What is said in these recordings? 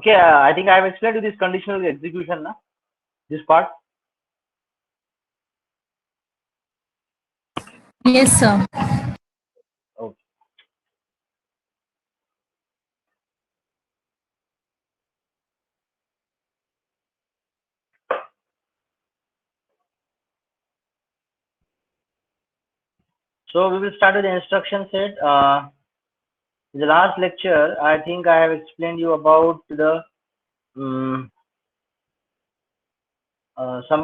Okay, I think I have explained you this conditional execution, na? This part. Yes, sir. Okay. So we will start with the instruction set. In the last lecture, I think I have explained you about the some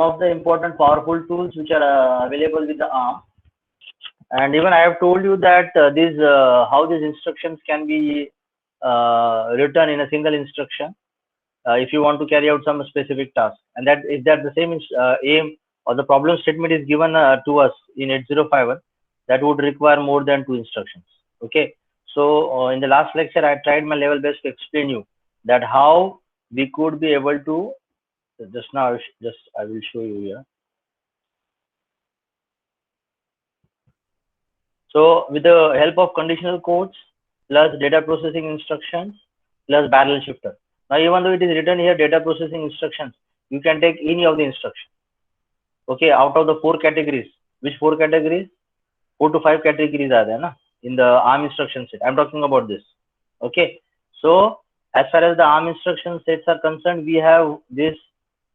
of the important powerful tools which are available with the ARM. And even I have told you that how these instructions can be written in a single instruction if you want to carry out some specific task. And that if that the same aim or the problem statement is given to us in 8051, that would require more than 2 instructions. Okay. So in the last lecture, I tried my level best to explain you that how we could be able to. Just now, I will show you here. So with the help of conditional codes plus data processing instructions plus barrel shifter. Now, even though it is written here data processing instructions, you can take any of the instructions. Okay, out of the 4 categories, which 4 categories? 4 to 5 categories are there, na? In the ARM instruction set. I'm talking about this. Okay, so as far as the ARM instruction sets are concerned, we have this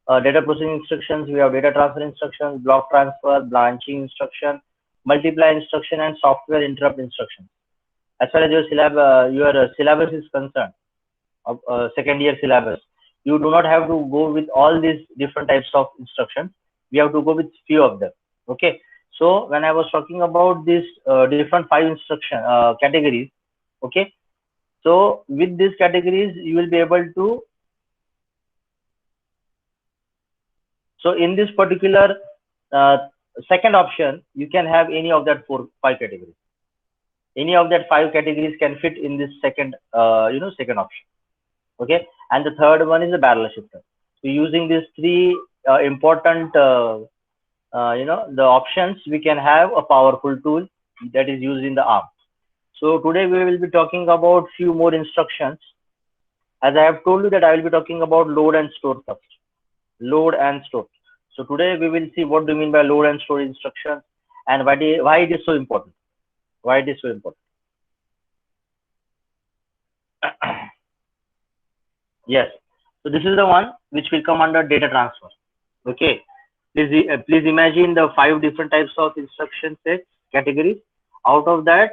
data processing instructions, we have data transfer instructions, block transfer, branching instruction, multiply instruction, and software interrupt instruction. As far as your syllabus is concerned, second year syllabus, you do not have to go with all these different types of instructions. We have to go with few of them. Okay. So when I was talking about this different 5 instruction categories, okay. So with these categories, you will be able to. So in this particular second option, you can have any of that 5 categories. Any of that 5 categories can fit in this second, second option. Okay, and the third one is the barrel shifter. So using these 3 important, the options, we can have a powerful tool that is used in the ARM. So today we will be talking about few more instructions. As I have told you that I will be talking about load and store first. Load and store. So today we will see what do you mean by load and store instructions and why it is so important. Why it is so important. Yes. So this is the one which will come under data transfer. Okay. Please imagine the 5 different types of instruction sets categories. Out of that,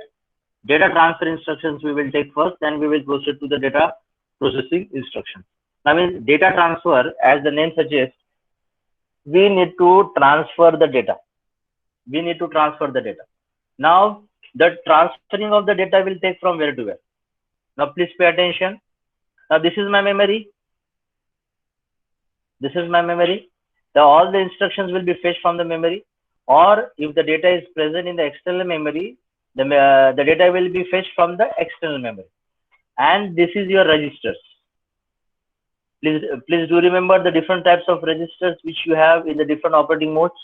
data transfer instructions we will take first, then we will proceed to the data processing instructions. I mean, data transfer, as the name suggests, we need to transfer the data. We need to transfer the data. Now, the transferring of the data will take from where to where. Now, please pay attention. Now, this is my memory. This is my memory. All the instructions will be fetched from the memory, or if the data is present in the external memory, the data will be fetched from the external memory. And this is your registers. Please do remember the different types of registers which you have in the different operating modes.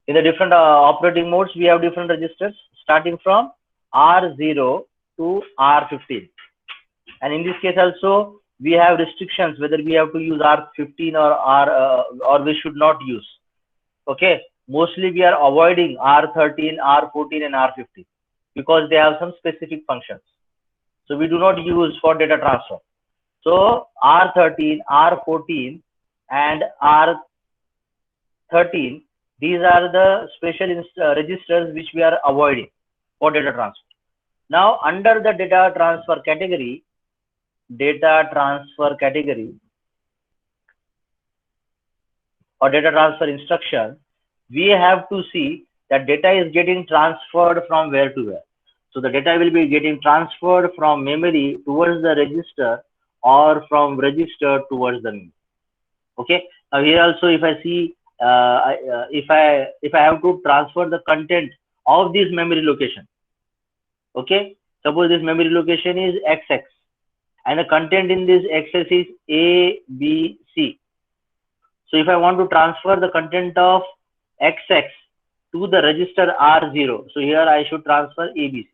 In the different operating modes, we have different registers starting from R0 to R15. And in this case also, we have restrictions whether we have to use R15 or we should not use. Okay, mostly we are avoiding R13, R14, and R15 because they have some specific functions. So we do not use for data transfer. So R13, R14, and R13, these are the special registers which we are avoiding for data transfer. Now under the data transfer category or data transfer instruction, we have to see that data is getting transferred from where to where. So the data will be getting transferred from memory towards the register or from register towards the memory. Okay. Now here also, if I see, if I have to transfer the content of this memory location, okay, suppose this memory location is XX and the content in this XX is A, B, C. So if I want to transfer the content of XX to the register R0, so here I should transfer ABC.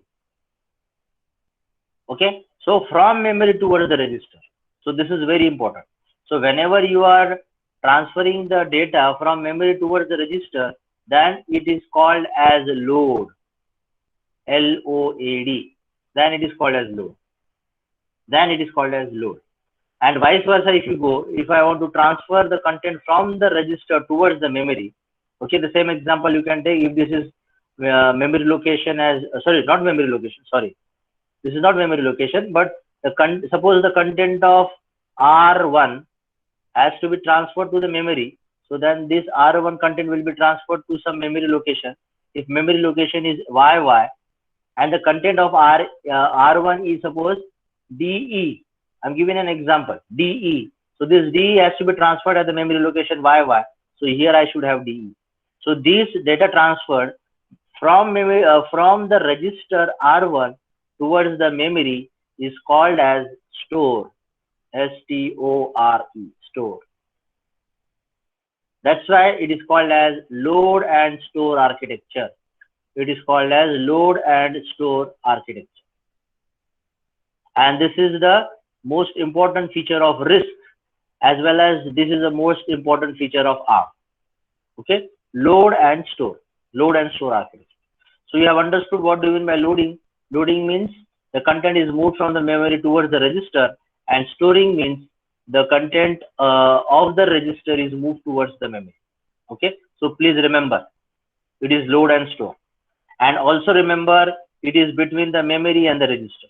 Okay, so from memory towards the register. So this is very important. So whenever you are transferring the data from memory towards the register, then it is called as load. L-O-A-D. Then it is called as load. Then it is called as load. And vice versa, if you go, if I want to transfer the content from the register towards the memory, okay, the same example you can take. If this is memory location as, sorry, not memory location, sorry, this is not memory location, but suppose the content of R1 has to be transferred to the memory. So then this R1 content will be transferred to some memory location. If memory location is YY and the content of R1 is suppose DE, I'm giving an example, DE. So this DE has to be transferred at the memory location YY. So here I should have DE. So this data transferred from memory, from the register R1 towards the memory is called as store. S-T-O-R-E, store. That's why it is called as load and store architecture. It is called as load and store architecture. And this is the most important feature of RISC, as well as this is the most important feature of ARM. Okay, load and store architecture. So you have understood what do you mean by loading. Loading means the content is moved from the memory towards the register, and storing means the content of the register is moved towards the memory. Okay, so please remember, it is load and store. And also remember, it is between the memory and the register.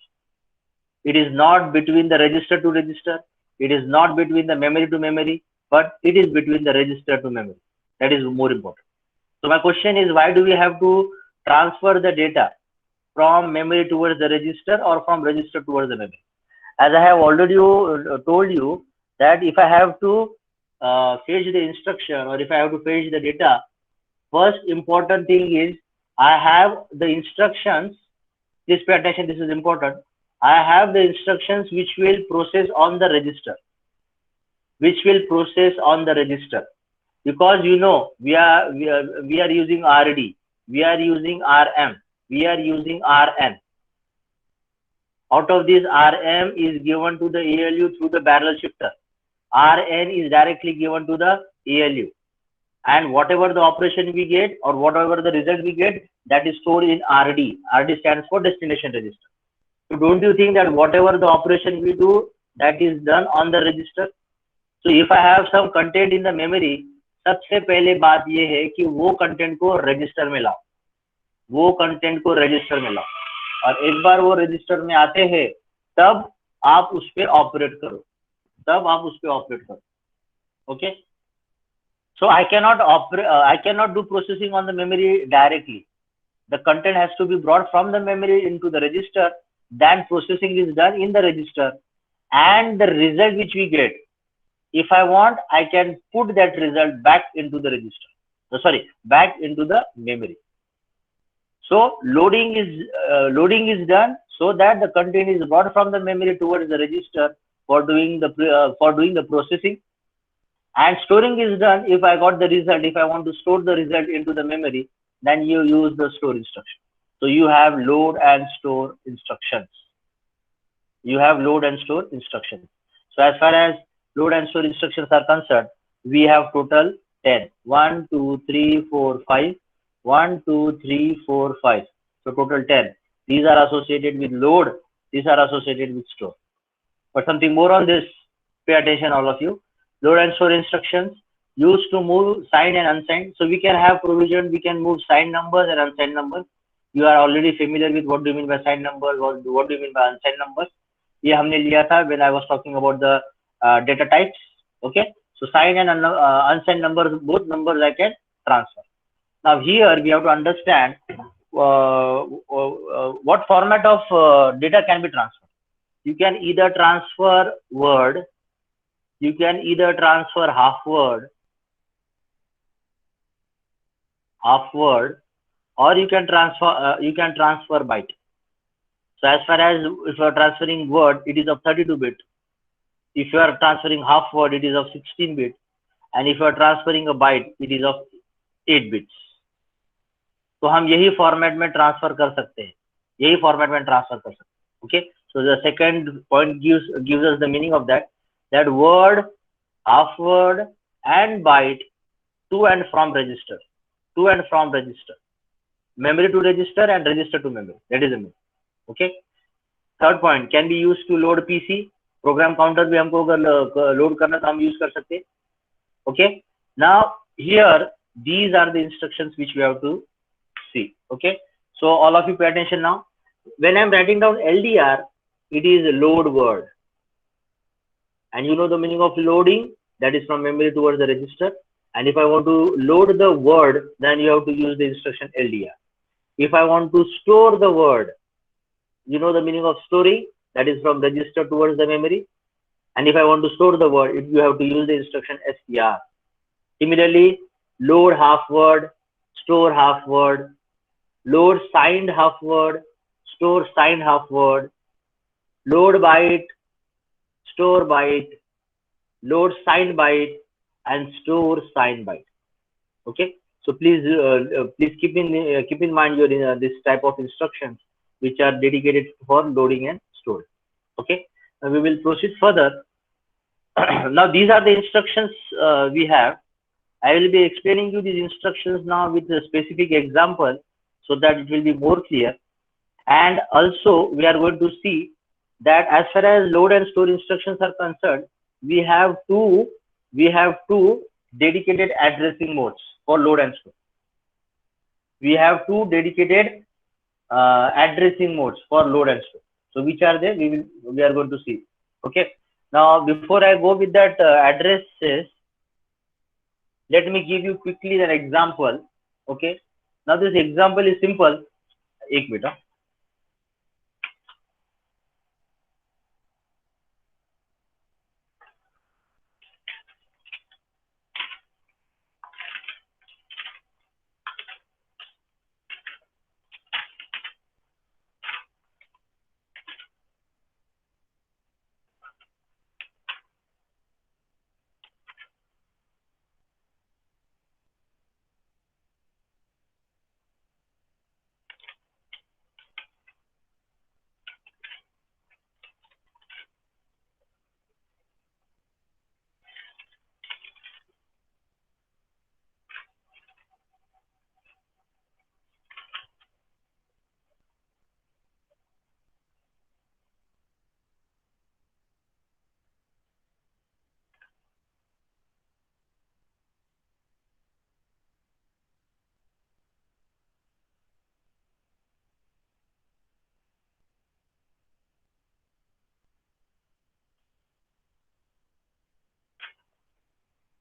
It is not between the register to register. It is not between the memory to memory, but it is between the register to memory. That is more important. So my question is, why do we have to transfer the data from memory towards the register or from register towards the memory? As I have already told you that if I have to fetch the instruction or if I have to fetch the data, first important thing is I have the instructions. Please pay attention, this is important. I have the instructions which will process on the register. Because you know we are using RD, we are using RM, we are using RN. Out of this, RM is given to the ALU through the barrel shifter. RN is directly given to the ALU. And whatever the operation we get or whatever the result we get, that is stored in RD. RD stands for destination register. So don't you think that whatever the operation we do, that is done on the register? So if I have some content in the memory, सबसे पहले बात ये है कि वो content को register में लाओ, और एक बार वो रजिस्टर में आते हैं तब आप उस पे ऑपरेट करो, okay? So I cannot do processing on the memory directly. The content has to be brought from the memory into the register, then processing is done in the register, and the result which we get, if I want, I can put that result back into the register. Back into the memory. So loading is done so that the content is brought from the memory towards the register for doing the processing, and storing is done if I got the result. If I want to store the result into the memory, then you use the store instruction. So you have load and store instructions. So as far as load and store instructions are concerned, we have total 10. 1, 2, 3, 4, 5. 1, 2, 3, 4, 5. So total 10. These are associated with load. These are associated with store. But something more on this, pay attention all of you. Load and store instructions used to move signed and unsigned. So we can have provision, we can move signed numbers and unsigned numbers. You are already familiar with what do you mean by signed numbers, what do you mean by unsigned numbers. ये हमने लिया था when I was talking about the data types. Okay, so signed and unsigned numbers, both numbers I can transfer. Now here we have to understand what format of data can be transferred. You can either transfer word, you can either transfer half word, or you can transfer byte. So as far as if you are transferring word, it is of 32-bit. If you are transferring half word, it is of 16-bit, and if you are transferring a byte, it is of 8 bits. तो हम यही format में transfer कर सकते हैं, Okay, So the second point gives us the meaning of that, that word, half word, and byte to and from register, to and from register, memory to register and register to memory. That is the meaning. Okay. Third point, can be use to load PC, program counter भी हमको अगर load करना तो हम use कर सकते हैं. Okay, now here these are the instructions which we have to see. Okay, so all of you pay attention now. When I'm writing down LDR, it is load word, and you know the meaning of loading, that is from memory towards the register. And if I want to load the word, then you have to use the instruction LDR. If I want to store the word, you know the meaning of storing, that is from register towards the memory. And if I want to store the word, you have to use the instruction str. Similarly, load half word, store half word, load signed half word, store signed half word, load byte, store byte, load signed byte, and store signed byte. Okay, so please keep in mind your this type of instructions which are dedicated for loading and storing. Okay, now we will proceed further. Now these are the instructions we have. I will be explaining you these instructions now with a specific example so that it will be more clear. And also we are going to see that as far as load and store instructions are concerned, we have two dedicated addressing modes for load and store. We have two dedicated addressing modes for load and store. So which are they? We are going to see. Okay. Now before I go with that addresses, let me give you quickly an example. Okay. Now this example is simple. एक minute.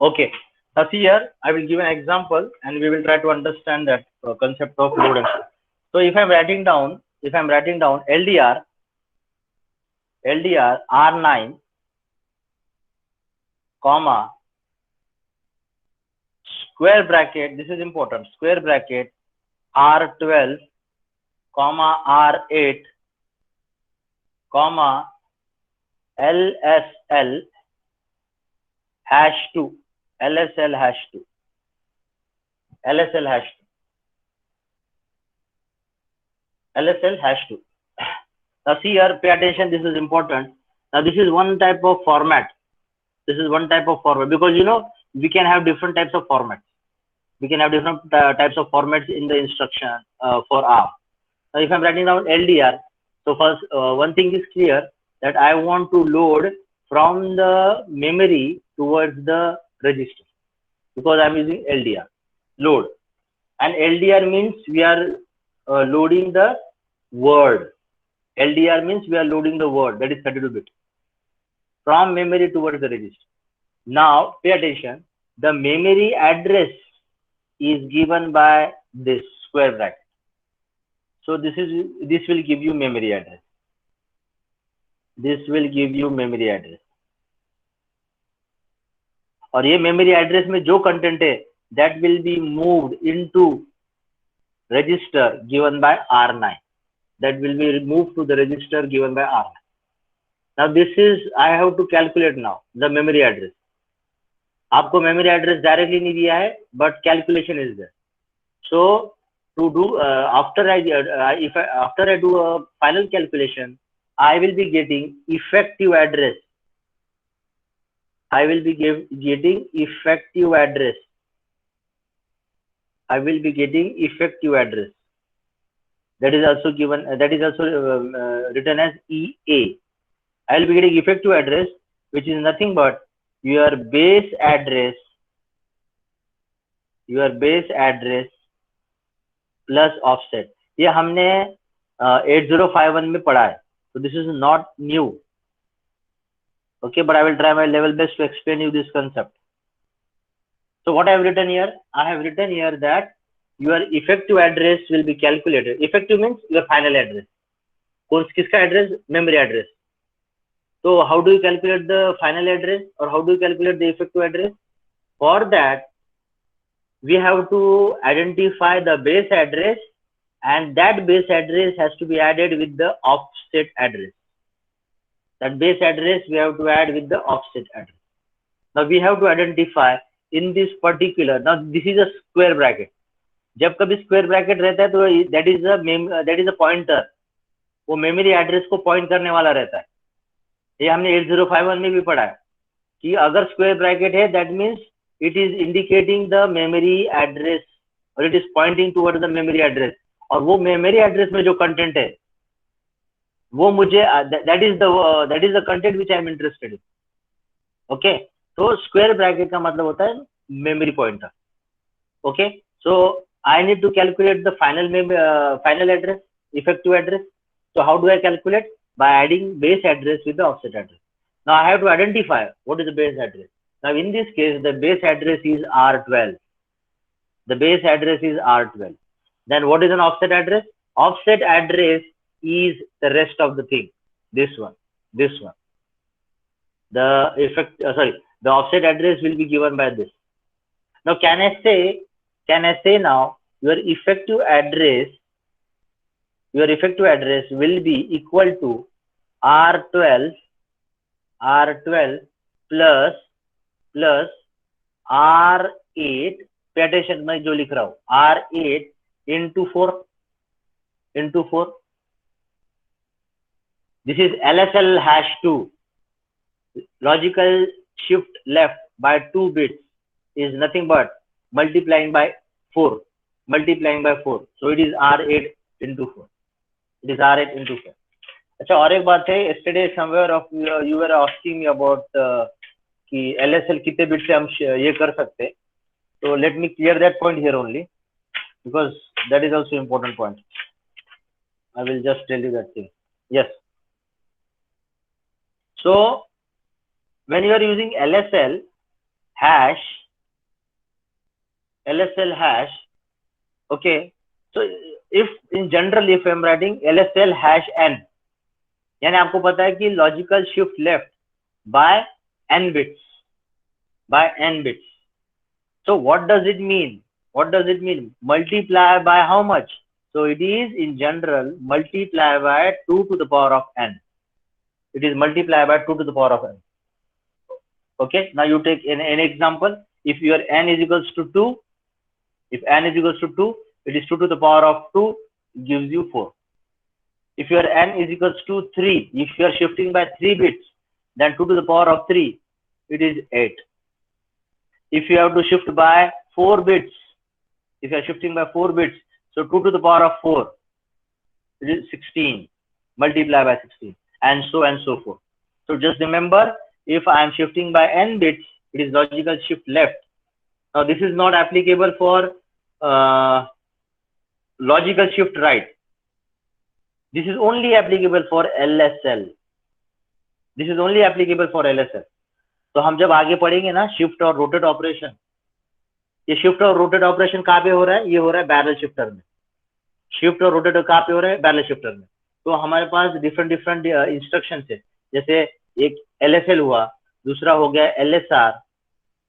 Okay. Now see here, I will give an example and we will try to understand that concept of load and store. So if I'm writing down LDR R9, comma, square bracket, this is important, square bracket, R12, comma, R8, comma, LSL hash 2, LSL hash 2, LSL hash 2, LSL hash 2. Now see here, pay attention, this is important. Now this is one type of format. This is one type of format, because you know we can have different types of formats. We can have different types of formats in the instruction for ARM. Now if I'm writing down LDR, so first one thing is clear, that I want to load from the memory towards the register, because I'm using LDR, load. And LDR means we are loading the word. LDR means we are loading the word, that is 32-bit, from memory towards the register. Now pay attention, the memory address is given by this square bracket. So this will give you memory address. This will give you memory address. और ये memory address में जो content है, that will be moved into register given by R9. That will be moved to the register given by R9. Now this is, I have to calculate now the memory address. आपको memory address directly नहीं दिया है, but calculation is there. So to do after I do a final calculation, I will be getting effective address. I will be getting effective address. I will be getting effective address. That is also given. That is also written as EA. I will be getting effective address, which is nothing but your base address. Your base address plus offset. ये हमने 8051 में पढ़ा है. So this is not new. Okay, but I will try my level best to explain you this concept. So what I have written here? I have written here that your effective address will be calculated. Effective means your final address. किसका address? Memory address. So how do you calculate the final address, or how do you calculate the effective address? For that, we have to identify the base address, and that base address has to be added with the offset address. That base address we have to add with the offset address. Now we have to identify in this particular. Now this is a square bracket. जब कभी square bracket रहता है तो that is a pointer. वो memory address को point करने वाला रहता है. ये हमने 8051 में भी पढ़ा है कि अगर square bracket है, that means it is indicating the memory address, or it is pointing towards the memory address. और वो memory address में जो content है, वो मुझे that is the content which I am interested in. Okay, so square bracket का मतलब होता है memory pointer. Okay, so I need to calculate the final address, effective address. So how do I calculate? By adding base address with the offset address. Now I have to identify what is the base address. Now in this case, the base address is R12. The base address is R12. Then what is an offset address? Offset address is the rest of the thing. This one. The offset address will be given by this. Now can I say now your effective address will be equal to R12 plus R8. Pay attention, मैं जो लिख रहा हूँ, R8 into 4. This is LSL hash 2. Logical shift left by 2 bits is nothing but multiplying by 4. So it is R8 into 4. अच्छा, और एक बात है, yesterday somewhere of you were asking me about कि LSL कितने बिट से हम ये कर सकते हैं. So let me clear that point here only, because that is also important point. I will just tell you that thing. Yes. So when you are using LSL hash, okay. So if in general, if I am writing LSL hash n, यानी आपको पता है कि logical shift left by n bits. So what does it mean? Multiply by how much? So it is in general multiply by 2 to the power of n. It is multiply by 2 to the power of n. Okay, now you take an example. If your n is equals to 2, it is 2 to the power of 2, gives you 4. If your n is equals to 3, if you are shifting by 3 bits, then 2 to the power of 3, it is 8. If you have to shift by 4 bits, if you are shifting by 4 bits, so 2 to the power of 4, it is 16. Multiply by 16, and so forth. So just remember, if I am shifting by n bits, it is logical shift left. Now this is not applicable for logical shift right. This is only applicable for LSL. तो हम जब आगे पढ़ेंगे ना shift और rotate operation, ये shift और rotate operation कहाँ पे हो रहा है? ये हो रहा है बैरल शिफ्टर में. शिफ्ट और रोटेट कहाँ पे हो रहा है? बैरल शिफ्टर में. तो हमारे पास डिफरेंट इंस्ट्रक्शन है. जैसे एक LSL हुआ, दूसरा हो गया LSR,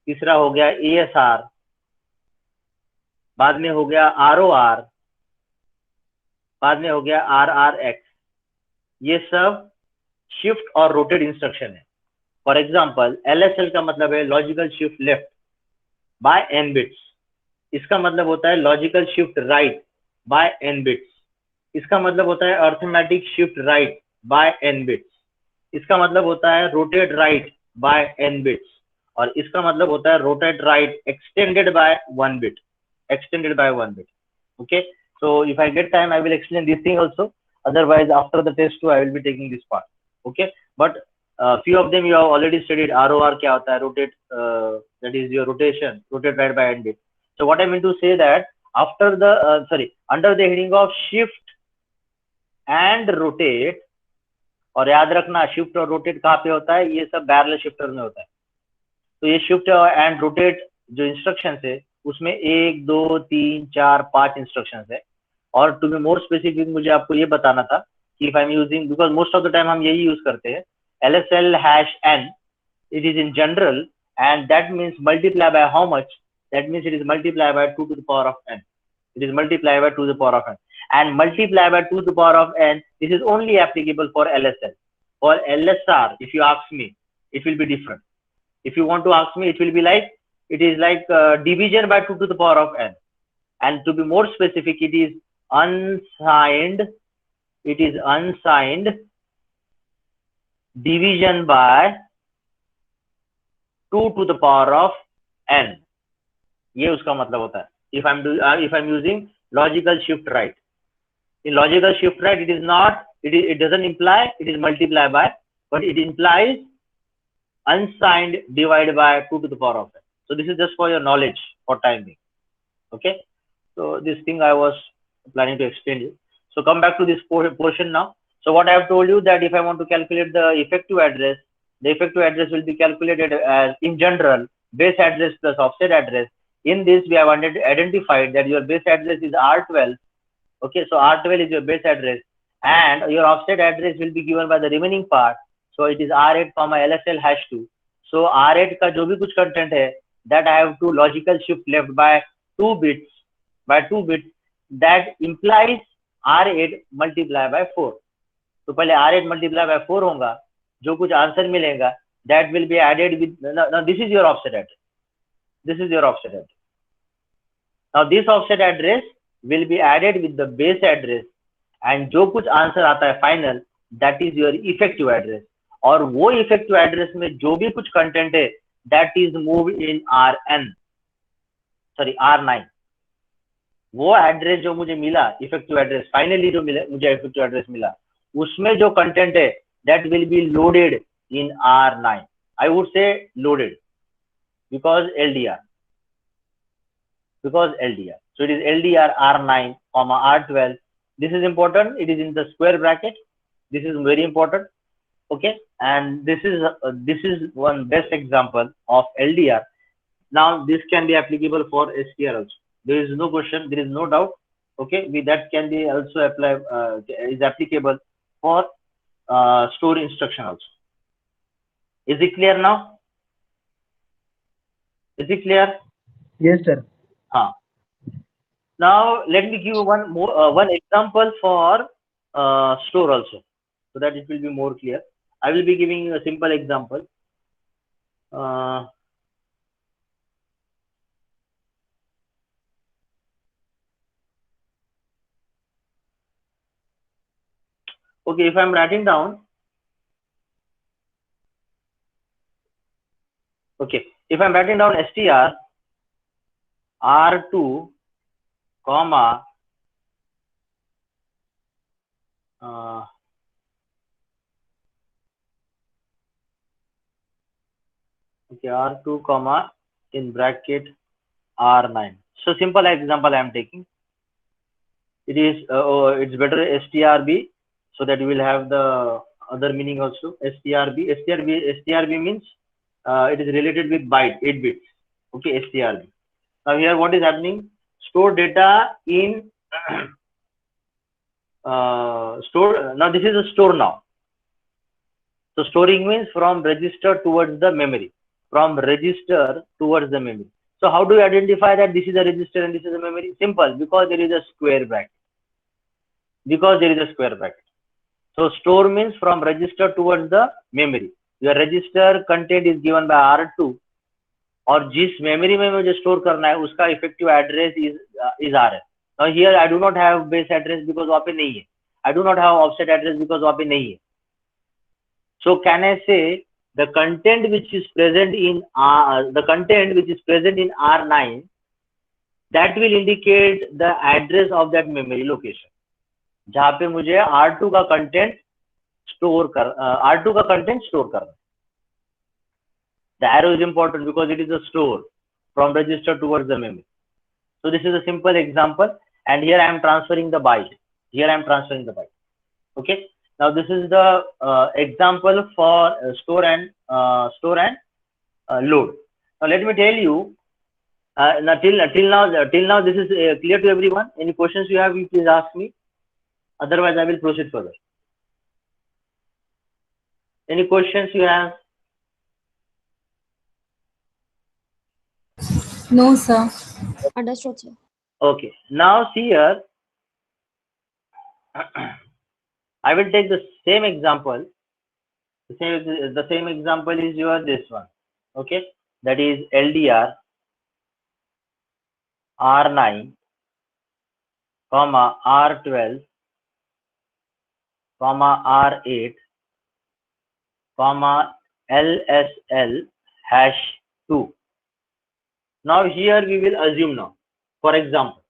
तीसरा हो गया ASR, बाद में हो गया ROR, बाद में हो गया RRX. ये सब शिफ्ट और रोटेट इंस्ट्रक्शन है. फॉर एग्जांपल LSL का मतलब है logical shift left by n bits. इसका मतलब होता है logical shift right by n bits. इसका मतलब होता है arithmetic shift right by n bits. इसका मतलब होता है rotate right by n bits, और इसका मतलब होता है rotate right extended by 1 bit, extended by 1 bit. Okay, so if I get time I will explain this thing also, otherwise after the test too I will be taking this part. Okay, but few of them you have already studied. ROR क्या होता है, rotate, that is your rotation, rotate right by n bit. So what I mean to say that after the under the heading of shift and rotate, और याद रखना shift और rotate कहाँ पे होता है, ये सब बैरल शिफ्टर में होता है. तो ये शिफ्ट एंड रोटेट जो इंस्ट्रक्शन है उसमें 1 2 3 4 5 इंस्ट्रक्शन है. और टू बी मोर स्पेसिफिक मुझे आपको ये बताना था कि if I am using, because most of the time हम यही यूज करते हैं, LSL hash n, it is in general, and that means multiply by how much, that means it is multiplied by 2 to the power of n, it is multiplied by 2 to the power of n, and multiply by 2 to the power of n, this is only applicable for LSL. For LSR, if you ask me, it will be different. If you want to ask me, it will be like, it is like division by 2 to the power of n, and to be more specific, it is unsigned division by 2 to the power of n. ये उसका मतलब होता है. If I'm using logical shift right, in logical shift right, it is not, it doesn't imply it is multiplied by, but it implies unsigned divided by 2 to the power of n. So this is just for your knowledge for time being. Okay, so this thing I was planning to explain you. So come back to this portion now. So what I have told you, that if I want to calculate the effective address, the effective address will be calculated as, in general, base address plus offset address. In this, we have identified that your base address is R12. Okay, so R12 is your base address, and your offset address will be given by the remaining part. So it is R8, LSL hash 2. So R8 का जो भी कुछ content है, that I have to logical shift left by 2 bits, that implies R8 multiply by 4. तो पहले R8 multiply by 4 होगा, जो कुछ आंसर मिलेगा that will be added with, now this is your offset address, this is your offset address. Now this offset address will be added with the base address, and जो कुछ answer आता है final, that is your effective address. और वो effective address में जो भी कुछ कंटेंट है, that is moved in R9. वो एड्रेस जो मुझे मिला, इफेक्टिव एड्रेस, फाइनली जो मिला मुझे इफेक्टिव एड्रेस मिला, उसमें जो कंटेंट है that will be loaded in R9. I would say loaded because LDR. So it is LDR R9, R12. This is important. It is in the square bracket. This is very important. Okay, and this is one best example of LDR. Now this can be applicable for STR also. There is no question, there is no doubt. Okay, that can be also apply, is applicable for store instruction also. Is it clear now? Is it clear? Yes, sir. Now let me give one example for store also, so that it will be more clear. I will be giving you a simple example. Okay, if I'm writing down, okay, if I'm writing down str R2, comma, okay, R2, comma, in bracket R9. So simple example I am taking. It is it's better strb, so that you will have the other meaning also. strb means it is related with byte, 8 bits. Okay, strb. Now here what is happening? Store data in store. Now this is a store now. So storing means from register towards the memory. From register towards the memory. So how do you identify that this is a register and this is a memory? Simple, because there is a square bracket. So store means from register towards the memory. Your register content is given by R2, और जिस memory में मुझे store करना है उसका effective address is are है. Now here I do not have base address because वहाँ पे नहीं है. I do not have offset address because वहाँ पे नहीं है. So can I say the content which is present in R9, that will indicate the address of that memory location, जहाँ पे मुझे R2 का कंटेंट स्टोर करना. The arrow is important because it is a store from register towards the memory. So this is a simple example, and here I am transferring the byte. Okay. Now this is the example for store and load. Now let me tell you. Now till now this is clear to everyone. Any questions you have, you please ask me. Otherwise, I will proceed further. Any questions you have? No, sir. Understood, sir. Okay. Now see here. I will take the same example. The same example is this one. Okay. That is LDR R9, comma R12, comma R8, comma LSL hash 2. Now here we will assume now. For example,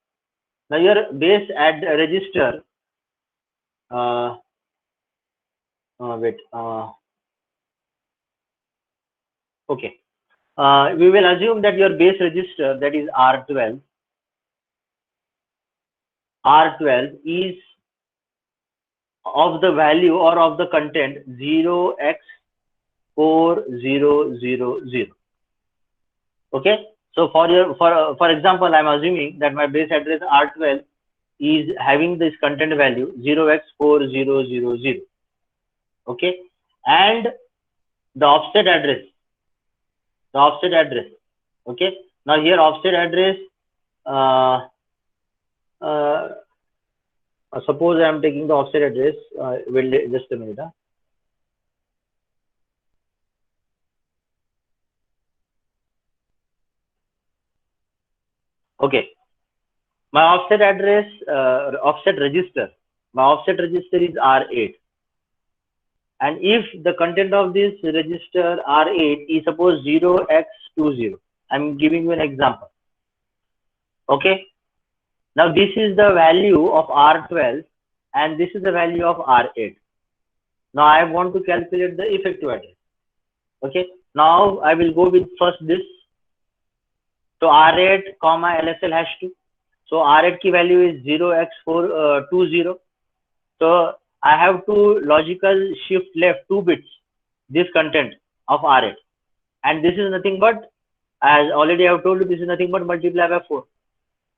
now your base add register. Okay. We will assume that your base register, that is R12 is of the value or of the content 0x4000. Okay. So for example, I'm assuming that my base address R12 is having this content value 0x4000. Okay. And the offset address. Okay. Now here offset address. Suppose I am taking the offset address. Wait just a minute. Okay. My offset address, offset register. My offset register is R8. And if the content of this register R8 is suppose 0x20, I'm giving you an example. Okay. Now this is the value of R12 and this is the value of R8. Now I want to calculate the effective address. Okay. Now I will go with first this. So R8, comma LSL hash 2. So R8 key value is 0x420. So I have to logical shift left 2 bits this content of R8, and this is nothing but, as already I have told you, this is nothing but multiply by 4.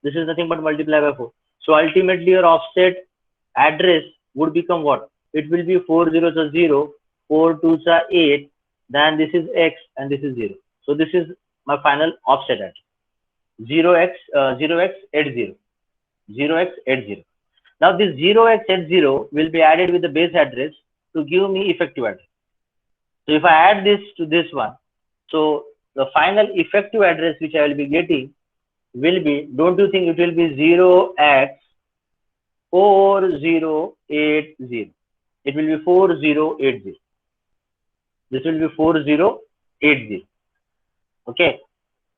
This is nothing but multiply by 4. So ultimately your offset address would become what? It will be 4 zeros are 0, 4 twos are 8, then this is x and this is 0. So this is my final offset address. 0x80. Now this 0x80 will be added with the base address to give me effective address. So if I add this to this one, so the final effective address which I will be getting will be, don't you think it will be 0x4080? It will be 4080. This will be 4080. Okay.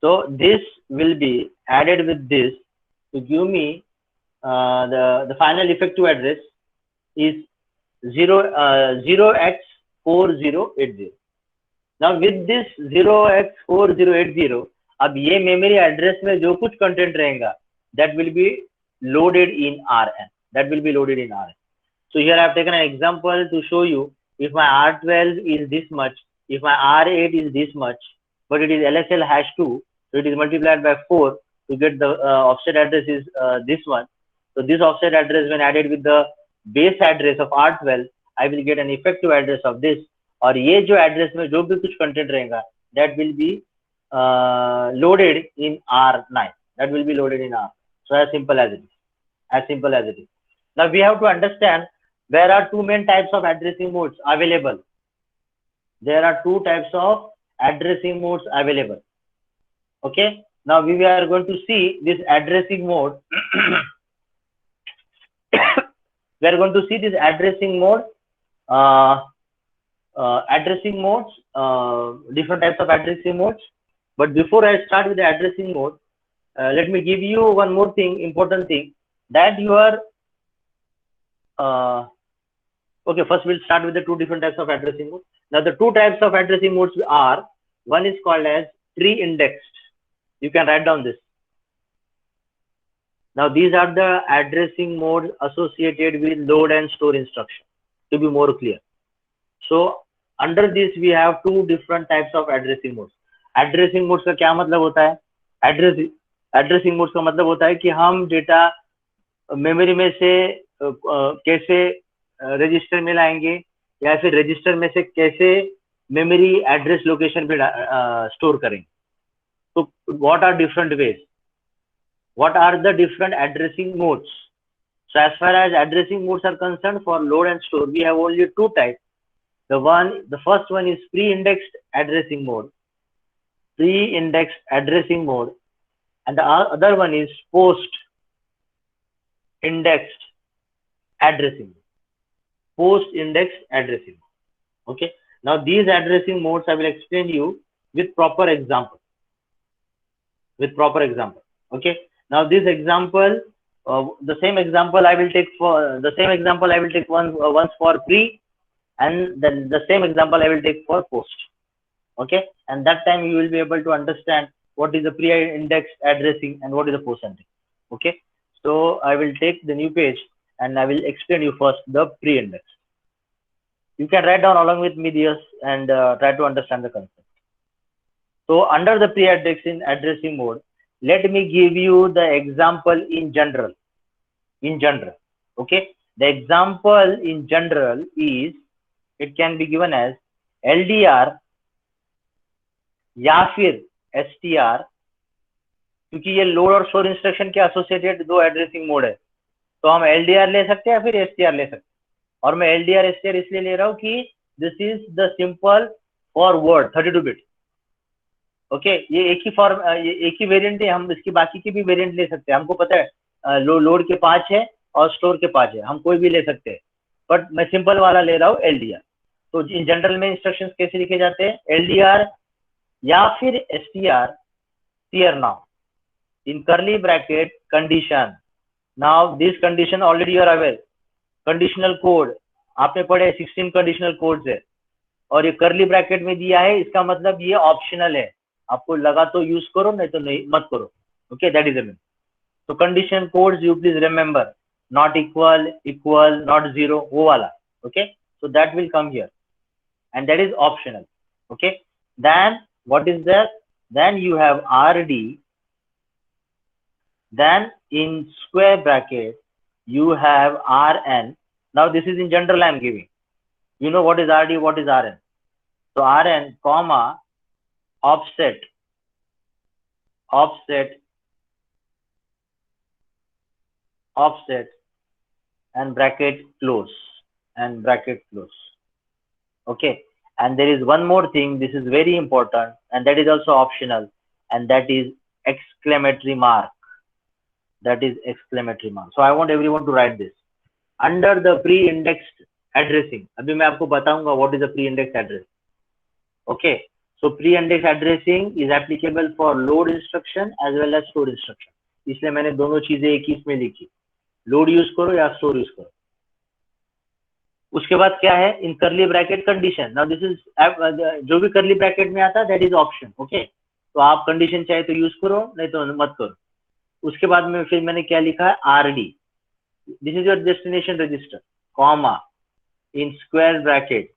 So this will be added with this to give me the final effective address is 0x4080. Now with this 0x4080, अब ये memory address में जो कुछ content रहेगा, that will be loaded in Rn. So here I have taken an example to show you, if my R12 is this much, if my R8 is this much, but it is LSL hash 2, so it is multiplied by 4 to get the offset address is this one. So this offset address when added with the base address of R12, I will get an effective address of this. और ये जो address में जो भी कुछ content रहेगा, that will be loaded in R9. That will be loaded in R. So as simple as it is. Now we have to understand there are two main types of addressing modes available. Okay. Now we are going to see this addressing mode. We are going to see this addressing mode addressing modes, different types of addressing modes. But before I start with the addressing mode, let me give you one more thing, important thing, that you are, okay, first we'll start with the two different types of addressing modes. Now the two types of addressing modes are, one is called as pre-indexed. You can write down this. Now these are the addressing modes associated with load and store instruction, to be more clear. So under this we have two different types of addressing modes. Addressing modes का क्या मतलब होता है? Addressing modes का मतलब होता है कि हम डेटा मेमोरी में से कैसे रजिस्टर में लाएंगे, या फिर रजिस्टर में से कैसे मेमोरी एड्रेस लोकेशन पे स्टोर करेंगे. तो what are different ways? What are the different addressing modes? So as far as addressing modes are concerned, for load and store, we have only two types. The first one is pre-indexed addressing mode. Pre-indexed addressing mode, and the other one is post-indexed addressing. Post-indexed addressing. Okay. Now these addressing modes I will explain you with proper example. Okay. Now this example, the same example I will take once for pre, and then the same example I will take for post. Okay, and that time you will be able to understand what is the pre-indexed addressing and what is the post-indexed. Okay, so I will take the new page and I will explain you first the pre-index. You can write down along with me this and try to understand the concept. So under the pre-indexing addressing mode, let me give you the example in general. Okay, the example in general is, it can be given as LDR या फिर STR, क्योंकि ये load और store instruction के associated दो addressing mode है, तो हम LDR ले सकते हैं या फिर STR ले सकते हैं. और मैं LDR STR इसलिए ले रहा हूँ कि this is the simple for word 32 bit. Okay, ये एक ही वेरिएंट है, हम इसकी बाकी की भी वेरिएंट ले सकते हैं. हमको पता है लोड के 5 है और स्टोर के 5 है, हम कोई भी ले सकते हैं, बट मैं सिंपल वाला ले रहा हूँ LDR. तो इन जनरल में इंस्ट्रक्शंस कैसे लिखे जाते हैं? LDR या फिर STR, here now in curly bracket condition. Now this condition already you are aware, conditional code आपने पढ़े 16 conditional codes है, और ये curly bracket में दिया है, इसका मतलब ये ऑप्शनल है, आपको लगा तो यूज करो, नहीं तो नहीं मत करो. Okay, that is mean. तो condition codes you please remember, not equal, equal, not zero, वो वाला. Okay, so that will come here and that is optional. Okay, then what is that? Then you have RD, then in square bracket you have RN. Now this is in general I am giving. You know what is RD, what is RN. So RN comma offset and bracket close. Okay, and there is one more thing, this is very important, and that is also optional, and that is exclamatory mark. So I want everyone to write this under the pre-indexed addressing. अभी मैं आपको बताऊंगा what is the pre-indexed address. Okay, so pre-indexed addressing is applicable for load instruction as well as store instruction. इसलिए मैंने दोनों चीजें एक ही इसमें लिखी, लोड यूज करो या स्टोर यूज करो. उसके बाद क्या है? In curly bracket condition. Now this is, जो भी करली ब्रैकेट में आता है दैट इज ऑप्शन. ओके, तो आप कंडीशन चाहे तो यूज करो, नहीं तो मत करो. उसके बाद में फिर मैंने क्या लिखा है? RD, this is your destination register, comma in square bracket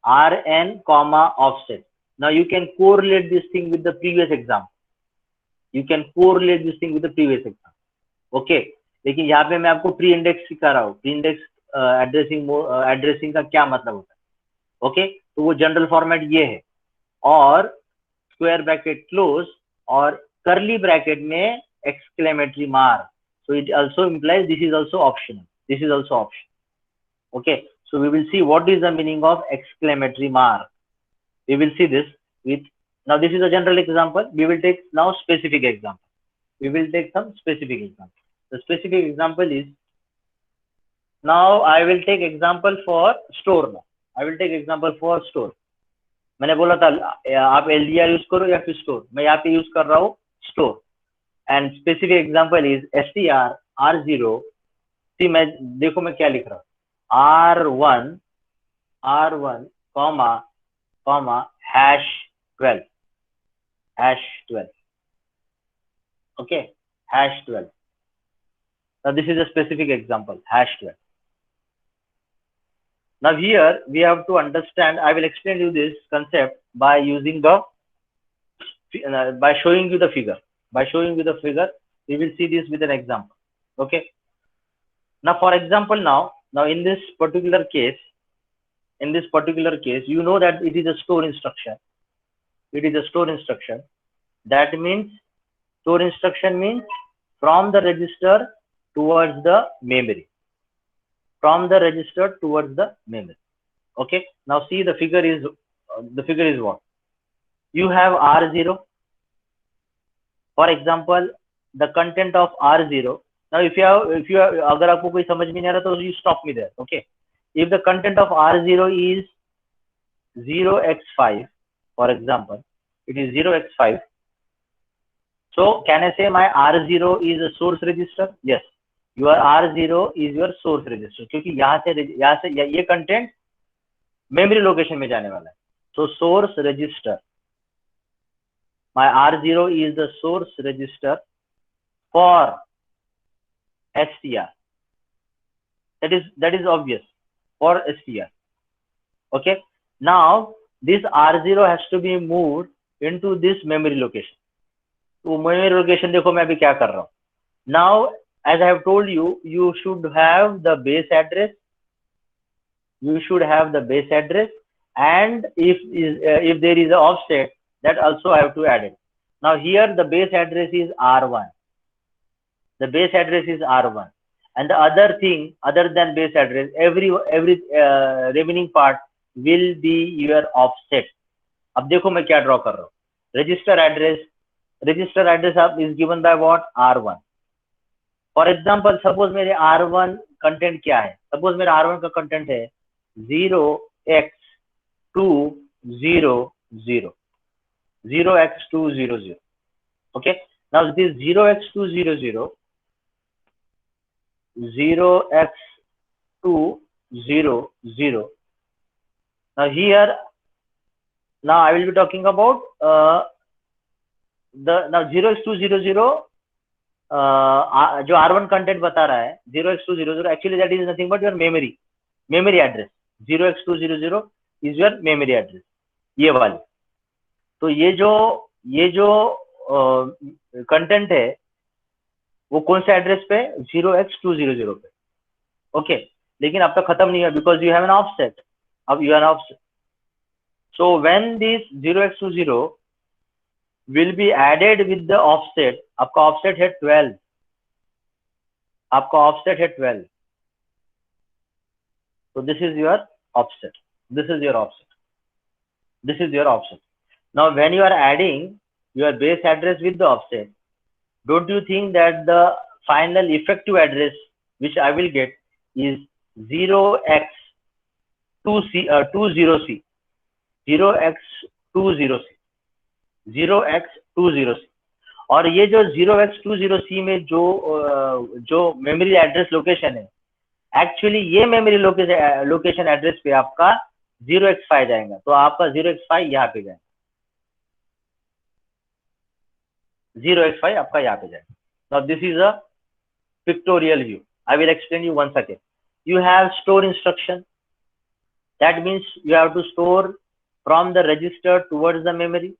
RN comma offset. Now you can correlate this thing with the previous example. Okay, लेकिन यहाँ पे मैं आपको प्री इंडेक्स सिखा रहा हूँ. प्री इंडेक्स एड्रेसिंग का क्या मतलब होता है? ओके, तो वो जनरल फॉर्मेट ये है, और स्क्वायर ब्रैकेट क्लोज और करली ब्रैकेट में exclamatory mark. So it also implies this is also optional. Okay, so we will see what is the meaning of exclamatory mark. We will see this with, now this is a general example. We will take now specific example. The specific example is, now I will take example for store now. I will take example for store. मैंने बोला था आप LDR use करो या फिर store, मैं यहाँ पे यूज कर रहा हूँ store, and specific example is str r0. सी मैं देखो मैं क्या लिख रहा हूँ, r1 comma #12 #12. okay, #12. now this is a specific example, #12. now here we have to understand, I will explain you this concept by using the by showing you the figure. We will see this with an example. Okay, now for example, now in this particular case, you know that it is a store instruction. That means store instruction means from the register towards the memory. Okay, now see the figure is what you have. R0, for example, the content of R0. now if you have अगर आपको कोई समझ में नहीं आ रहा तो you stop me there. okay, if the content of R0 is 0x5, for example, it is 0x5. so can I say my R0 is a source register? Yes, your R0 is your source register, क्योंकि यहाँ से ये content memory location में जाने वाला है. so source register, my R0 is the source register for str. that is obvious, for str. okay, now this R0 has to be moved into this memory location. तो memory location देखो मैं अभी क्या कर रहा हूँ. now as I have told you, you should have the base address, and if there is an offset, that also I have to add it. now here the base address is R1. And the other thing other than base address, every remaining part will be your offset. अब देखो मैं क्या draw कर रहा हूँ. register address is given by what? R1. for example, suppose मेरे R1 content क्या है. suppose मेरा R1 का कंटेंट है 0x200. okay, now this 0x200 now here, now I will be talking about now 0x200 जो R1 कंटेंट बता रहा है 0x200, actually that is nothing but your memory address. 0x200 is your memory address, ये वाली. तो ये जो content है वो कौन से एड्रेस पे? 0x200 पे. ओके, लेकिन अब तक खत्म नहीं है, because you have an offset. अब you have an offset. So when this 0x20 will be added with the offset, आपका ऑफसेट है 12. so this is your offset. Now when you are adding your base address with the offset, don't you think that the final effective address which I will get is 0x20C. 0x20C. और ये जो 0x20C में जो memory address location है, actually ये memory location address पे आपका 0x5 जाएगा. तो आपका 0x5 यहाँ पे जाएगा. 0x5 आपका यहाँ पे जाएगा. Now this is a pictorial view. I will explain you once again. You have store instruction. That means you have to store from the register towards the memory.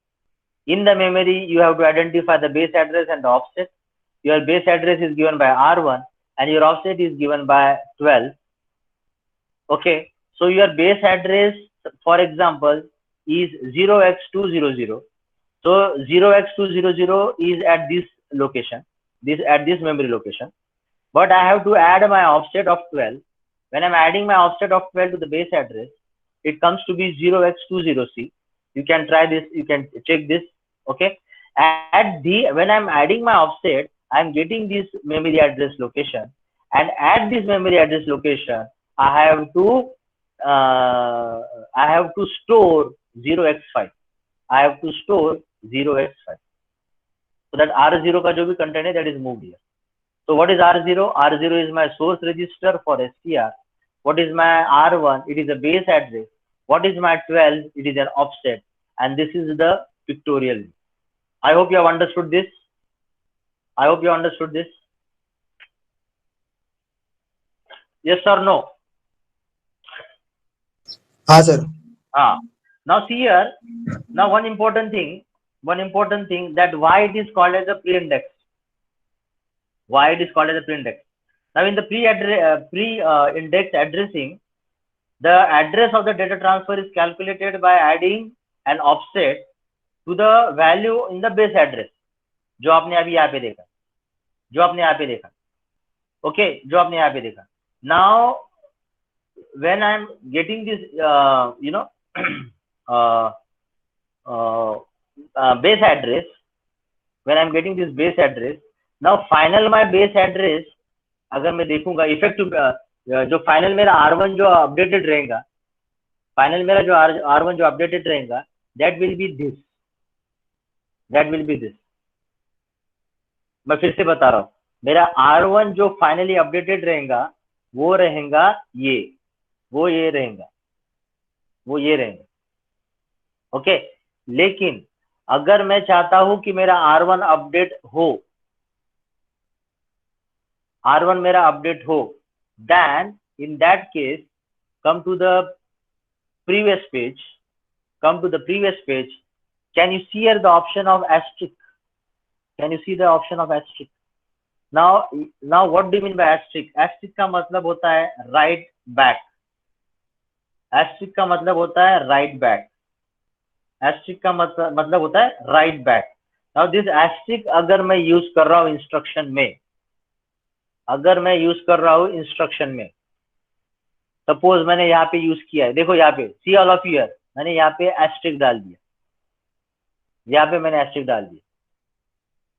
In the memory, you have to identify the base address and the offset. Your base address is given by R1 and your offset is given by 12. Okay, so your base address, for example, is 0x200. So 0x200 is at this location, at this memory location. But I have to add my offset of 12. When I'm adding my offset of 12 to the base address, it comes to be 0x20C. You can try this, you can check this. Okay, when I'm adding my offset, I'm getting this memory address location, and at this memory address location, I have to I have to store 0x5. I have to store 0x5. So that R0 का जो भी content है, that is moved here. So what is R0? R0 is my source register for STR. What is my R1? It is a base address. What is my 12? It is an offset. And this is the pictorial. I hope you have understood this. I hope you understood this. Yes or no? Sir. Now see here. Now one important thing that why it is called as a pre-index. Why it is called as a pre-index. Now in the pre-index addressing, the address of the data transfer is calculated by adding an offset to the value in the base address. जो आपने अभी यहाँ पे देखा, okay, जो आपने यहाँ पे देखा. Now when I am getting this, base address, when I am getting this base address, now final my base address, अगर मैं देखूंगा इफेक्टिव जो फाइनल मेरा R1 जो अपडेटेड रहेगा, फाइनल मेरा जो R1 जो अपडेटेड रहेगा, that will be this. मैं फिर से बता रहा हूँ, मेरा R1 जो फाइनली अपडेटेड रहेगा वो रहेगा ये, वो ये रहेगा, ओके. लेकिन अगर मैं चाहता हूं कि मेरा R1 अपडेट हो, R1 मेरा अपडेट हो, then in that case come to the previous page. Can you see here the option of asterisk? Can you see the option of asterisk? Now what do you mean by asterisk? Asterisk का मतलब होता है right back. Asterisk का मतलब होता है right back. Asterisk का मतलब होता है right back. Now this asterisk अगर मैं यूज कर रहा हूँ इंस्ट्रक्शन में, सपोज मैंने यहाँ पे यूज किया है, देखो यहाँ पे सी ऑल ऑफ ईयर, मैंने यहाँ पे asterisk डाल दिया,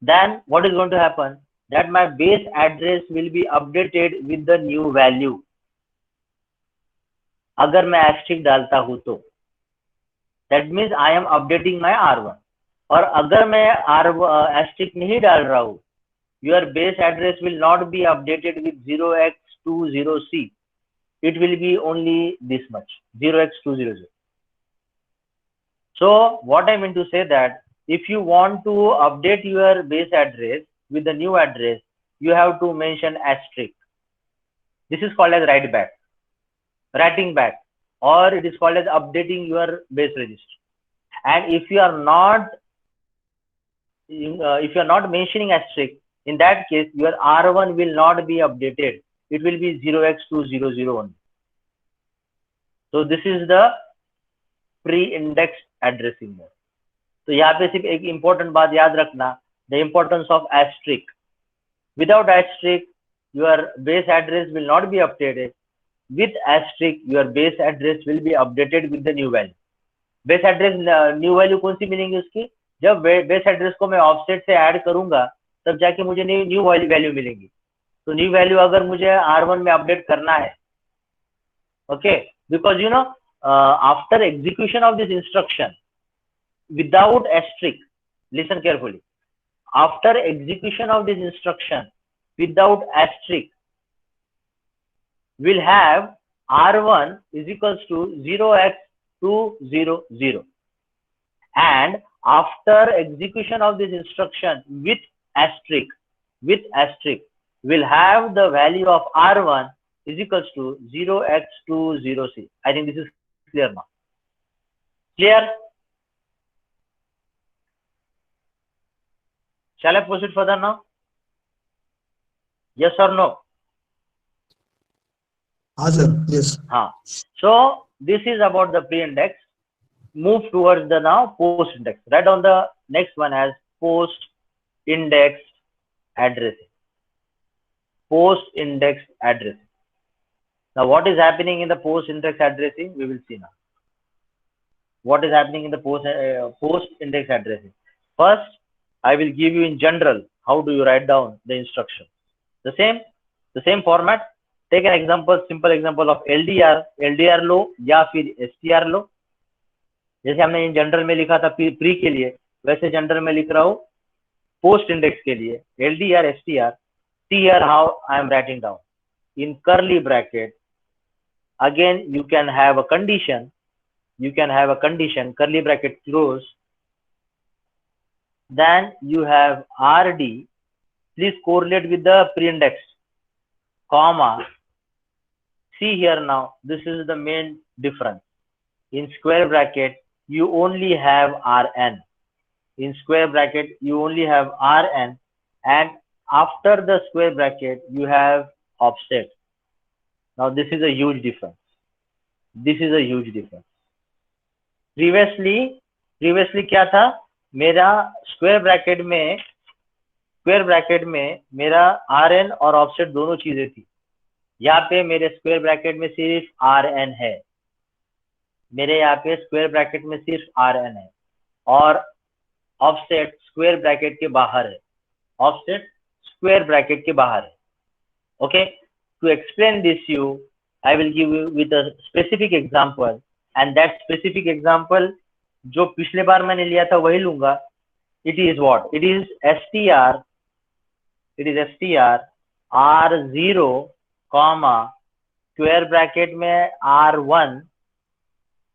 then what is going to happen? That my base address will be updated with the new value. अगर मैं asterisk डालता हूँ तो that means I am updating my R1. और अगर मैं asterisk नहीं डाल रहा हूँ, your base address will not be updated with 0x20C. It will be only this much, 0x200. So what I mean to say that if you want to update your base address with the new address, you have to mention asterisk. This is called as writing back, or it is called as updating your base register. And if you are not mentioning asterisk, in that case your R1 will not be updated. It will be 0x200 only. So this is the pre-indexed addressing mode. तो यहाँ पे सिर्फ एक important बात याद रखना, the importance of asterisk. Without asterisk, your base address will not be updated. With asterisk, your base address will be updated with the new value. Base address new value कौन सी मिलेंगी उसकी? जब base address को मैं offset से add करूंगा, तब जाके मुझे new value मिलेंगी. तो new value अगर मुझे R1 में update करना है, okay, because after execution of this instruction without asterisk, listen carefully, after execution of this instruction without asterisk, we'll have R1 is equals to 0x200, and after execution of this instruction with asterisk, we'll have the value of R1 is equals to 0x20C. I think this is clear now. Clear? Shall I proceed further now? Yes or no? Sir. Yes. So this is about the pre-index. Move towards the now post-index. Write on the next one as post-index addressing. Post-index addressing. Now what is happening in the post-index addressing? We will see now. What is happening in the post-index addressing? First, I will give you in general how do you write down the instruction. The same format. Take an example, simple example of LDR लो या फिर STR लो। जैसे हमने in general में लिखा था pre के लिए, वैसे जनरल में लिख रहा हूँ पोस्ट इंडेक्स के लिए, LDR STR. See here how I am writing down in curly bracket. Again you can have a condition, curly bracket close, then you have rd, please correlate with the pre-index, comma. See here now, this is the main difference. In square bracket you only have rn, in square bracket you only have rn, and after the square bracket you have offset. Now this is a huge difference. Previously क्या था, मेरा square bracket में मेरा rn और offset दोनों चीजें थी। यहाँ पे मेरे स्क्वायर ब्रैकेट में सिर्फ rn है, मेरे यहाँ पे स्क्वायर ब्रैकेट में सिर्फ rn है, और ऑफसेट स्क्वायर ब्रैकेट के बाहर है, ऑफसेट स्क्वायर ब्रैकेट के बाहर है। Okay, to explain this you I will give you with a specific example, and that specific example जो पिछले बार मैंने लिया था वही लूंगा। It is what? It is str r0 comma square bracket में r1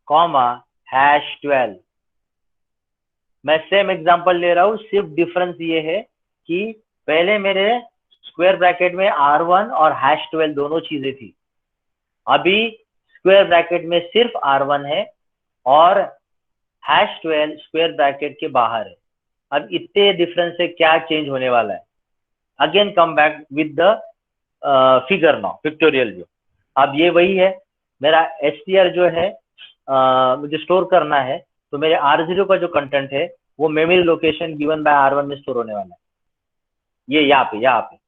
comma #12। मैं सेम एग्जांपल ले रहा हूँ, सिर्फ डिफरेंस ये है कि पहले मेरे स्क्वायर ब्रैकेट में r1 और #12 दोनों चीजें थी, अभी स्क्वायर ब्रैकेट में सिर्फ r1 है और #12 स्क्वायर ब्रैकेट के बाहर है। अब इतने डिफरेंस से क्या चेंज होने वाला है? Again come back with the figure now, pictorial view. अब ये वही है, मेरा str जो है मुझे स्टोर करना है, तो मेरे r0 का जो कंटेंट है वो memory location given by r1 में स्टोर होने वाला है, ये यहाँ पे।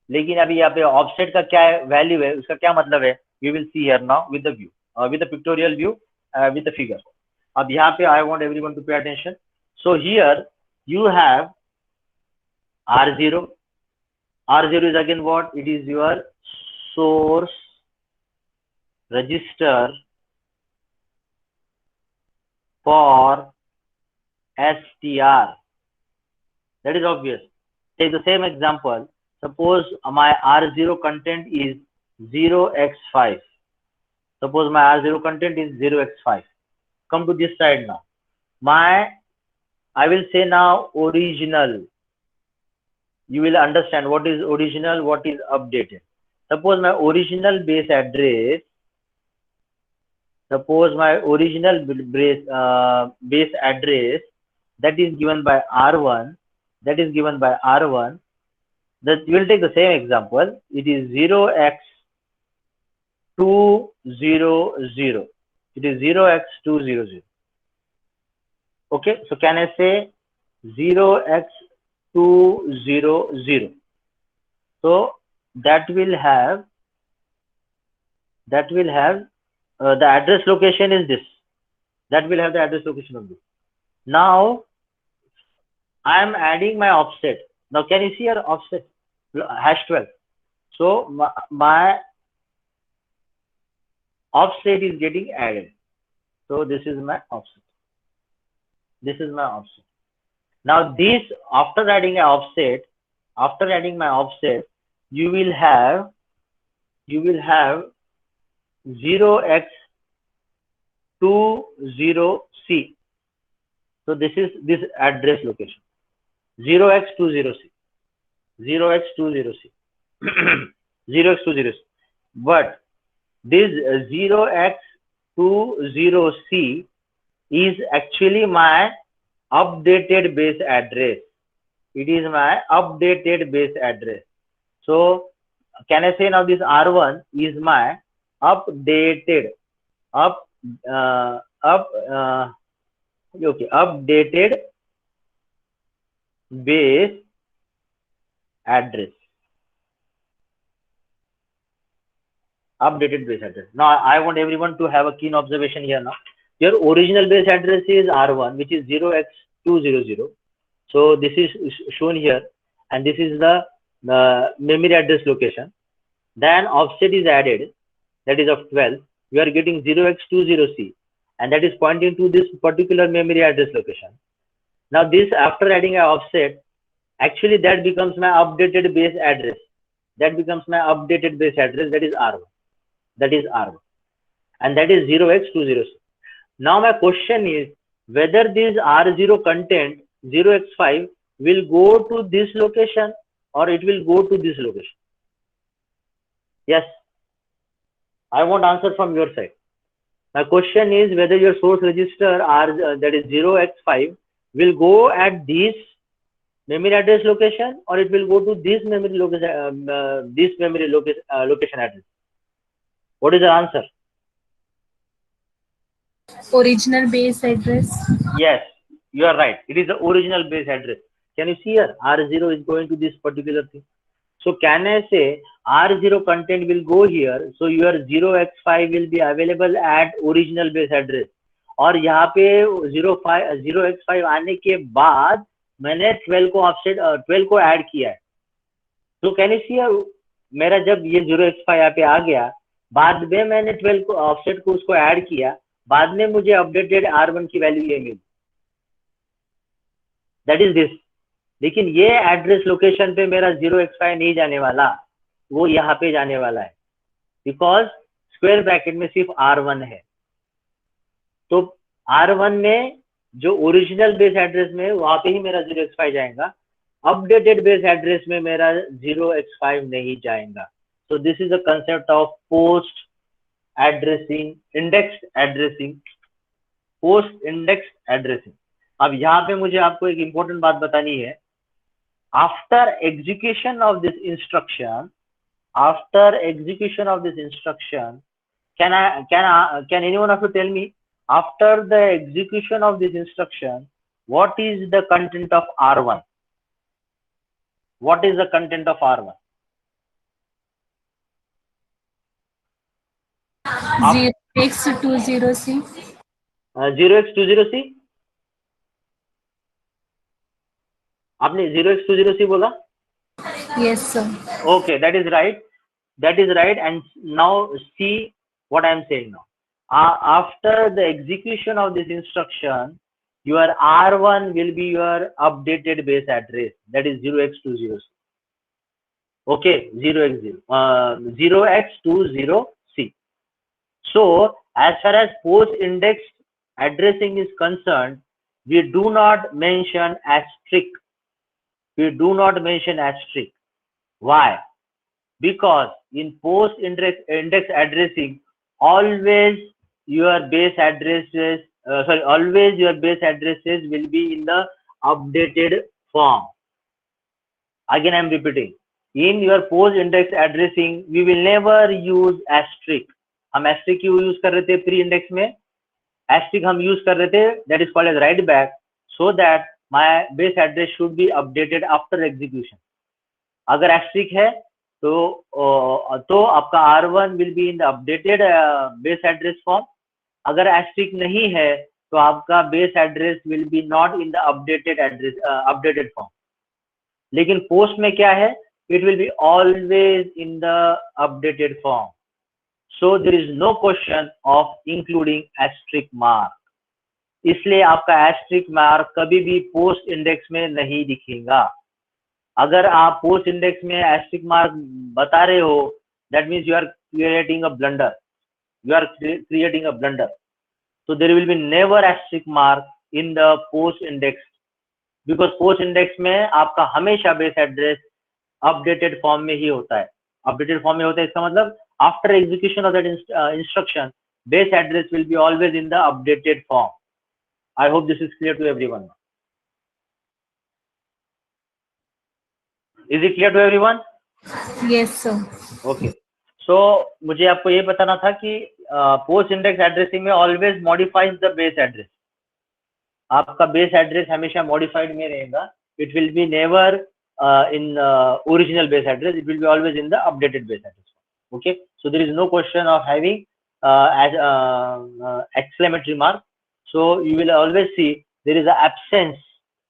लेकिन अभी यहाँ पे ऑफसेट का क्या वैल्यू है, उसका क्या मतलब है, we will see here now with the view, with the pictorial view, with the figure. अब यहाँ पे I want everyone to pay attention. So here you have r0 is again what? It is your source register for str. That is obvious. Take the same example. Suppose my r0 content is 0x5. Suppose my r0 content is 0x5. Come to this side now. I will say now original. You will understand what is original, what is updated. Suppose my original base address, base address that is given by r1, that you will take the same example. It is 0x200. It is 0x200. Okay, so can I say 0x200? So that will have the address location is this. That will have the address location of this. Now I am adding my offset. Now can you see your offset? #12. So my offset is getting added. So this is my offset. Now this, after adding my offset, you will have 0x20c. So this is this address location, 0x20c. 0x20c. But this 0x20c is actually my updated base address. It is my updated base address. So can I say now this R1 is my updated updated base address. Now I want everyone to have a keen observation here. Now your original base address is R1, which is 0x200. So this is shown here, and this is the memory address location. then offset is added, that is of 12, you are getting 0x20c, and that is pointing to this particular memory address location. Now this, after adding an offset, actually that becomes my updated base address. That becomes my updated base address, that is R1. That is R1. And that is 0x20c. Now my question is whether this R0 content 0x5 will go to this location or it will go to this location. Yes, I want answer from your side. My question is whether your source register R, that is 0x5 will go at this memory address location or it will go to this memory location, location address. What is the answer? Original base address. Yes, you are right. It is the original base address. Can you see here? R0 is going to this particular thing. So can I say R0 content will go here? So your 0x5 will be available at original base address. और यहाँ पे 0x5 आने के बाद मैंने 12 को offset 12 को add किया है. तो कैन यू सी मेरा जब ये 0x5 यहाँ पे आ गया, बाद में मैंने 12 को ऑफसेट को उसको ऐड किया, बाद में मुझे अपडेटेड R1 की वैल्यू ये मिली. That is this. लेकिन ये एड्रेस लोकेशन पे मेरा 0x5 नहीं जाने वाला, वो यहाँ पे जाने वाला है, बिकॉज स्क्वायर ब्रैकेट में सिर्फ R1 है. तो R1 में जो ओरिजिनल बेस एड्रेस में वहां पे ही मेरा 0x5 जाएगा, अपडेटेड बेस एड्रेस में मेरा 0x5 नहीं जाएगा. So this is the concept of post addressing, index addressing, post index addressing. अब यहाँ पे मुझे आपको एक इंपॉर्टेंट बात बतानी है. After execution of this instruction, can anyone of you tell me, after the execution of this instruction, what is the content of R1? What is the content of R1? 0x20c. 0x20c. आपने 0x20c बोला? Yes, sir. Okay, that is right. That is right. And now see what I am saying now. After the execution of this instruction, your R1 will be your updated base address. That is 0x20c. Okay, 0x20c. So as far as post index addressing is concerned, we do not mention asterisk. We do not mention asterisk. Why? Because in post index addressing, always your base addresses always your base addresses will be in the updated form. Again I am repeating, in your post index addressing we will never use asterisk. हम asterisk क्यों use कर रहे थे pre index में? asterisk हम use कर रहे थे, that is called as write back, so that my base address should be updated after execution. अगर asterisk है तो आपका R1 will be in the updated base address form. अगर asterisk नहीं है तो आपका base address will be not in the updated address updated form. लेकिन post में क्या है? It will be always in the updated form. So there is no question of including asterisk mark. इसलिए आपका asterisk mark कभी भी post index में नहीं दिखेगा. अगर आप पोस्ट इंडेक्स में एस्टेरिस्क मार्क बता रहे हो, that means you are creating a blunder. So there will be never asterisk mark in the post index, because post index में आपका हमेशा बेस एड्रेस अपडेटेड फॉर्म में ही होता है. अपडेटेड फॉर्म में होता है इसका मतलब after execution of that instruction base address will be always in the updated form. I hope this is clear to everyone. Is it clear to everyone? Yes, sir. Okay. So मुझे आपको ये बताना था कि पोस्ट इंडेक्स एड्रेसिंग में always modifies the base address. आपका base address हमेशा modified में रहेगा. It will be never in original base address. It will be always in the updated base address. Okay. So there is no question of having exclamatory mark. So you will always see there is a absence.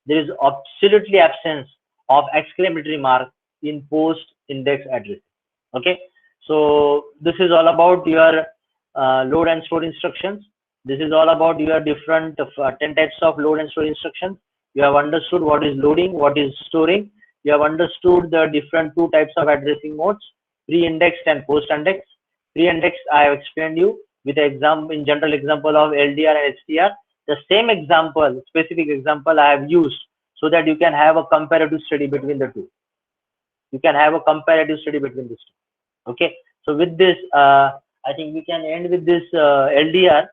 There is absolutely absence of exclamatory mark in post index address. Okay. So this is all about your load and store instructions. This is all about your different 10 types of load and store instructions. You have understood what is loading, what is storing. You have understood the different two types of addressing modes, pre-indexed and post-indexed. Pre-indexed I have explained you with the example, in general example of LDR and HDR. The same example, specific example I have used so that you can have a comparative study between the two. You can have a comparative study between these two. Okay. So with this, I think we can end with this LDR.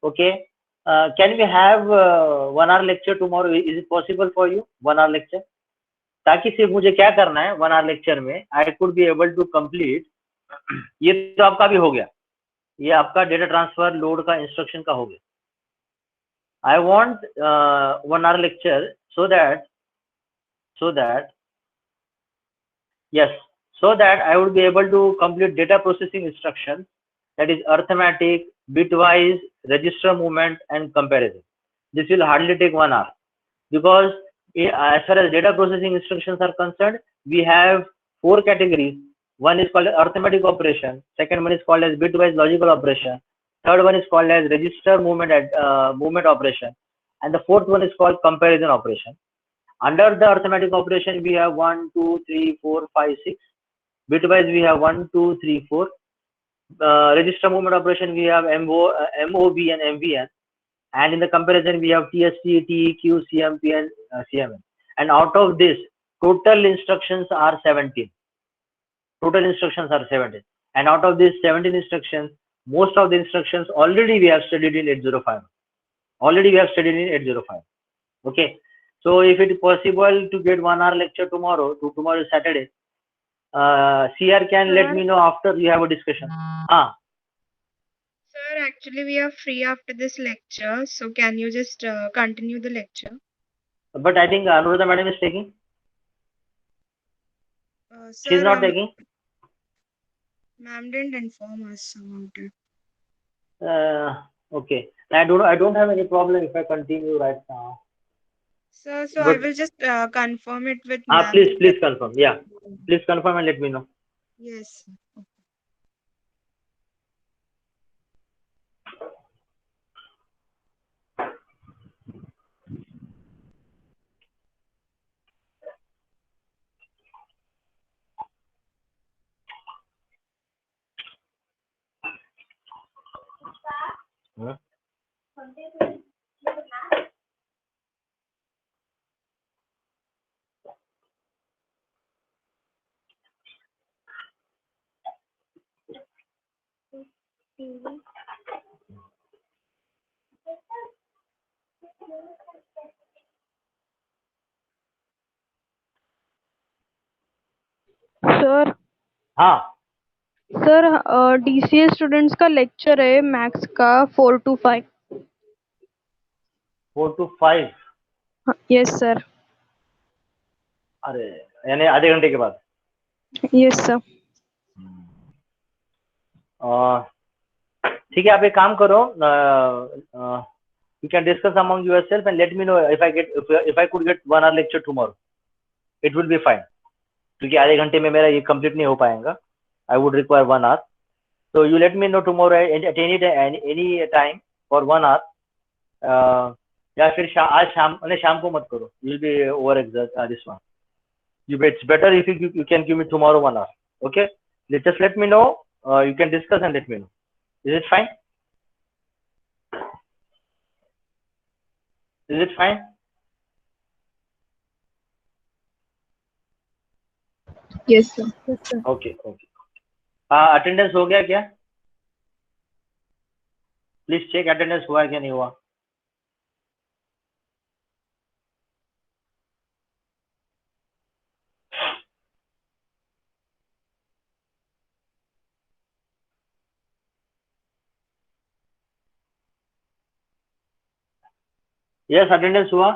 Okay. Can we have 1 hour lecture tomorrow? Is it possible for you? 1 hour lecture? ताकि सिर्फ मुझे क्या करना है 1 hour lecture में I could be able to complete. ये तो आपका भी हो गया. ये आपका डेटा ट्रांसफर लोड का इंस्ट्रक्शन का हो गया. I want 1 hour lecture so that yes, so that I would be able to complete data processing instructions, that is arithmetic, bitwise, register movement and comparison. This will hardly take 1 hour because as far as data processing instructions are concerned, we have 4 categories. One is called arithmetic operation, second one is called as bitwise logical operation, third one is called as register movement operation, and the fourth one is called comparison operation. Under the arithmetic operation, we have 1, 2, 3, 4, 5, 6. Bitwise, we have 1, 2, 3, 4. Register movement operation, we have MOV and MVN. And in the comparison, we have TST, TEQ, CMP, and CMN. And out of this, total instructions are 17. Total instructions are 17. And out of these 17 instructions, most of the instructions already we have studied in 805. Already we have studied in 805. Okay. So if it is possible to get 1 hour lecture tomorrow, tomorrow is Saturday, CR can let me know after you have a discussion. Sir, actually we are free after this lecture, so can you just continue the lecture? But I think Anuradha madam is taking. Sir, She's not taking. Ma'am didn't inform us about it. Okay. I don't have any problem if I continue right now. Sir, so But, I will just confirm it with ma'am. Please confirm. Yeah. Please confirm and let me know. Yes. Okay. Huh? Sir हाँ sir DCA students का lecture है maths का 4 to 5. 4 to 5. Yes sir. अरे यानी आधे घंटे के बाद. Yes sir. ठीक है, आप एक काम करो, you can discuss among yourself and let me know if I could get 1 hour lecture tomorrow. It will be fine. क्योंकि आधे घंटे में मेरा ये कंप्लीट नहीं हो पाएगा. I would require 1 hour. So you let me know tomorrow at any time for 1 hour. या फिर आज शाम को मत करो. You'll be over this one. It's better if you can give me tomorrow 1 hour. Okay. Just let me know. You can discuss and let me know. Is it fine? Is it fine? Yes sir. Okay. Attendance हो गया क्या? Please check attendance हुआ है क्या नहीं हुआ. Yes attendance हुआ.